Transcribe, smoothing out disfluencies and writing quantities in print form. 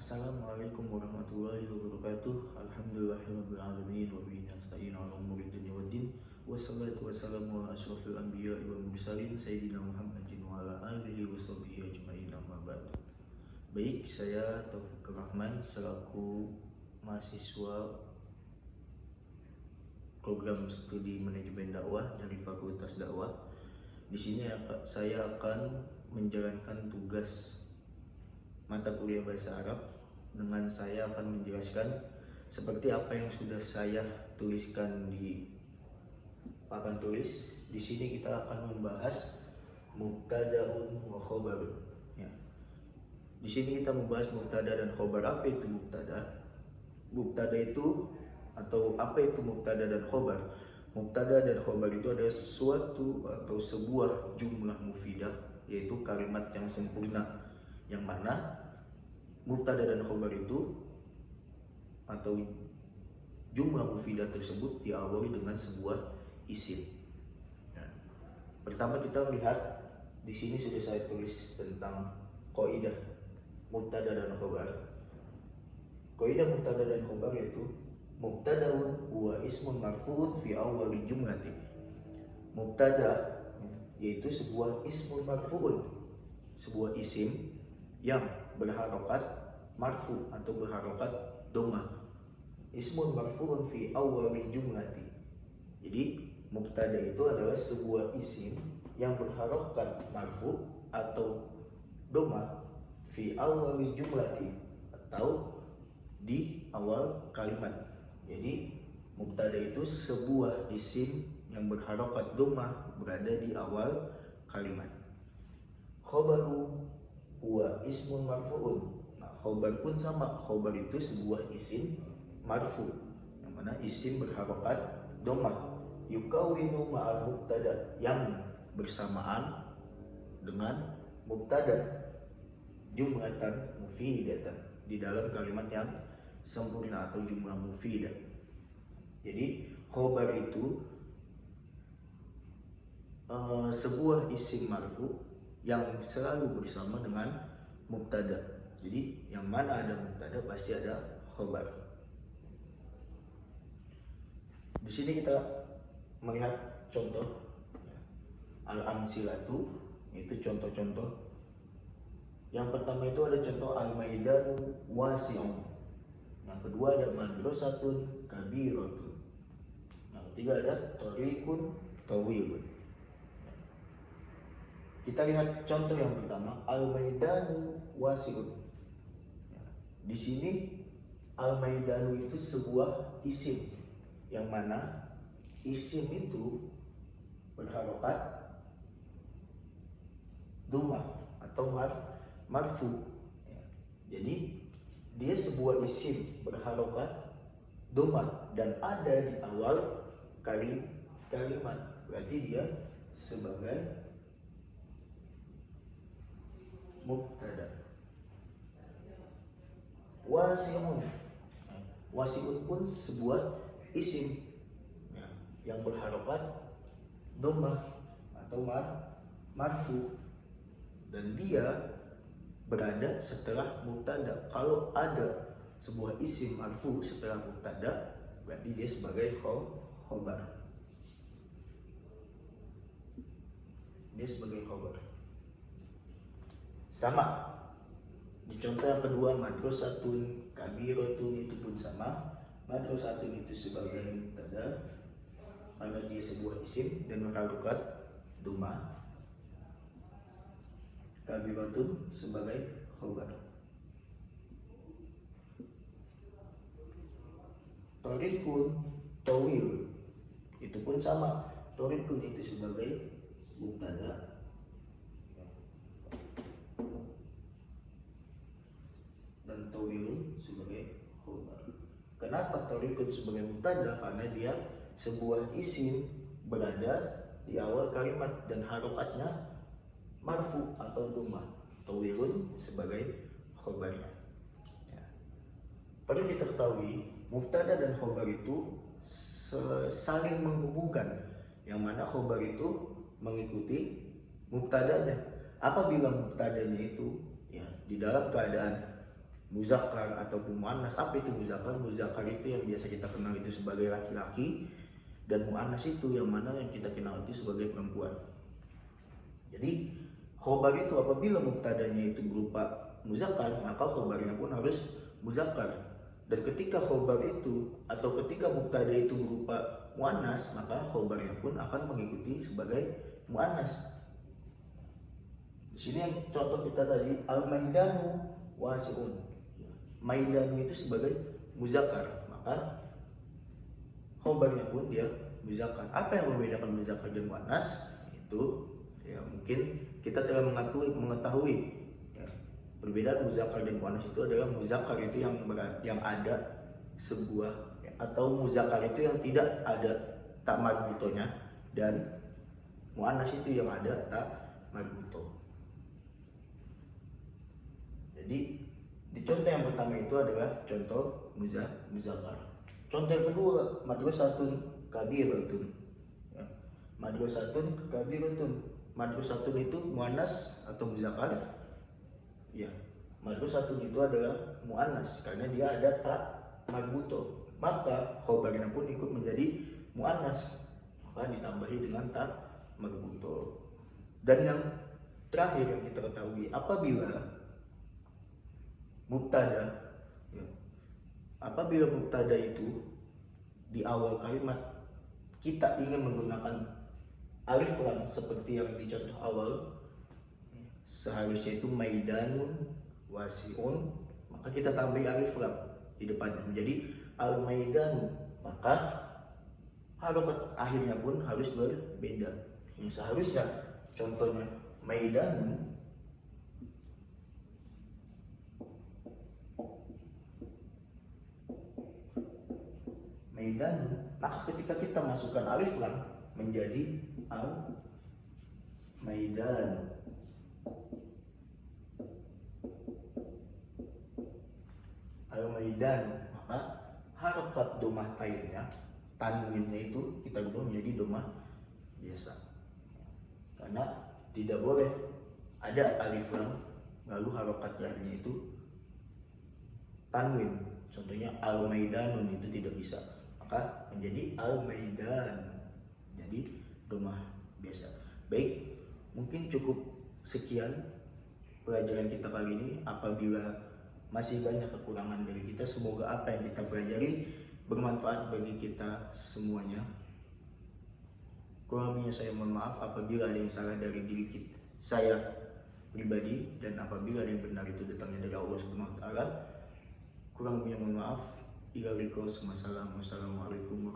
Assalamualaikum warahmatullahi wabarakatuh. Alhamdulillahirabbil alamin wa bihi nasta'in 'ala umuri dunya waddin. Wassalatu wassalamu ala asyrofil anbiya'i wal mursalin sayyidina Muhammadin wa ala alihi washabbihi ajmain, amma ba'du. Baik, saya Taufik Rahman selaku mahasiswa program studi manajemen dakwah dari Fakultas Dakwah. Di sini saya akan menjalankan tugas mata kuliah bahasa Arab. Dengan saya akan menjelaskan seperti apa yang sudah saya tuliskan di papan tulis. Di sini kita akan membahas mubtada'un wa khobarun. Ya. Di sini kita membahas mubtada dan khobar. Apa itu mubtada? Mubtada itu atau apa itu mubtada dan khobar? Mubtada dan khobar itu adalah suatu atau sebuah jumlah mufidah, yaitu kalimat yang sempurna, yang mana mubtada dan khobar itu atau jumlah mufidah tersebut diawali dengan sebuah isim. Nah, pertama kita lihat di sini sudah saya tulis tentang kaidah mubtada dan khobar. Kaidah mubtada dan khobar yaitu mubtadaun huwa ismun marfu'un fi awwali jumlati. Mubtada yaitu sebuah ismun marfu'un, sebuah isim yang berharokat marfu atau berharokat dhammah. Ismun marfu'un fi awwali jumlati. Jadi mubtada itu adalah sebuah isim yang berharokat marfu atau dhammah fi awwali jumlati, atau di awal kalimat. Jadi mubtada itu sebuah isim yang berharokat dhammah berada di awal kalimat. Khobaru huwa ismun marfu'un. Nah, khobar pun sama. Khobar itu sebuah isim marfu, yang mana isim berharokat dhammah. Yukawinu ma'al mubtada, yang bersamaan dengan mubtada, jumlatan mufidatan, di dalam kalimat yang sempurna atau jumlah mufidah. Jadi khobar itu sebuah isim marfu yang selalu bersama dengan mubtada. Jadi yang mana ada mubtada pasti ada khobar. Di sini kita melihat contoh al-amsilatu, itu contoh-contoh. Yang pertama itu ada contoh al-maidanu wasi'un. Yang kedua ada madrasatun kabiratun. Yang ketiga ada tariqun tawilun. Kita lihat contoh yang pertama, al-maidanu wasi'un. Di sini al-maidanu itu sebuah isim, yang mana isim itu berharokat dhammah atau marfu. Jadi dia sebuah isim berharokat dhammah dan ada di awal kalimat. Berarti dia sebagai mubtada. Wasi'un. Wasi'un pun sebuah isim yang berharokat dhammah atau marfu, dan dia berada setelah mubtada. Kalau ada sebuah isim marfu setelah mubtada, berarti dia sebagai khobar. Dia sebagai khobar. Sama di contoh yang kedua, madrasatun kabiratun, itu pun sama. Madrasatun itu sebagai mubtada karena dia sebuah isim dan berharokat dhammah. Kabiratun sebagai khobar. Tariqun tawil, itu pun sama. Tariqun itu sebagai mubtada dan tawil sebagai khobar. Kenapa tariqun sebagai mubtada? Karena dia sebuah isim berada di awal kalimat dan harokatnya marfu atau dhammah. Tawilun sebagai khobarnya. Ya. Perlu kita ketahui, mubtada dan khobar itu saling menghubungkan, yang mana khobar itu mengikuti mubtadanya. Apabila mubtadanya itu di dalam keadaan muzakkar ataupun muannas. Apa itu muzakkar? Muzakkar itu yang biasa kita kenal itu sebagai laki-laki, dan muannas itu yang mana yang kita kenal itu sebagai perempuan. Jadi khobar itu apabila mubtadanya itu berupa muzakkar, maka khobarnya pun harus muzakkar. Dan ketika khobar itu atau ketika mubtada itu berupa muannas, maka khobarnya pun akan mengikuti sebagai muannas. Di sini yang contoh kita tadi, al-maidanu wasi'un. Maidanu itu sebagai muzakkar, maka khobarnya pun dia muzakkar. Apa yang membedakan muzakkar dan muannas? Itu ya mungkin kita telah mengetahui ya, perbedaan muzakkar dan muannas itu adalah muzakkar itu yang ada sebuah ya, atau muzakkar itu yang tidak ada tak marbutonya, dan muannas itu yang ada tak marbuto. Jadi di contoh yang pertama itu adalah contoh muzakkar. Contoh yang kedua, madrasatun kabiratun. Ya. Madrasatun kabiratun. Madrasatun itu muannas atau muzakkar? Ya. Madrasatun itu adalah muannas karena dia ada tak marbuto. Maka khobarnya pun ikut menjadi muannas. Maka ditambahi dengan tak marbuto. Dan yang terakhir yang kita ketahui, apabila mubtada ya, apabila mubtada itu di awal kalimat kita ingin menggunakan alif lam seperti yang di contoh awal, seharusnya itu maidanun wasi'un, maka kita tambah alif lam di depannya menjadi al maidan, maka harokat akhirnya pun harus berbeda. Seharusnya contohnya maidanun maidan, maka ketika kita masukkan alif lam menjadi al maidan. Al maidan, maka harokat domah tainnya, tanwinnya itu kita ubah menjadi domah biasa. Karena tidak boleh ada alif lam lalu harokat lainnya itu tanwin. Contohnya al maidanun itu tidak bisa, maka menjadi al-maidan, jadi domah biasa. Baik, mungkin cukup sekian pelajaran kita kali ini. Apabila masih banyak kekurangan dari kita, semoga apa yang kita pelajari bermanfaat bagi kita semuanya. Kurang lebihnya saya mohon maaf apabila ada yang salah dari diri saya pribadi, dan apabila ada yang benar itu datangnya dari Allah Subhanahu wa taala. Kurang lebihnya mohon maaf. Wassalamualaikum warahmatullahi wabarakatuh.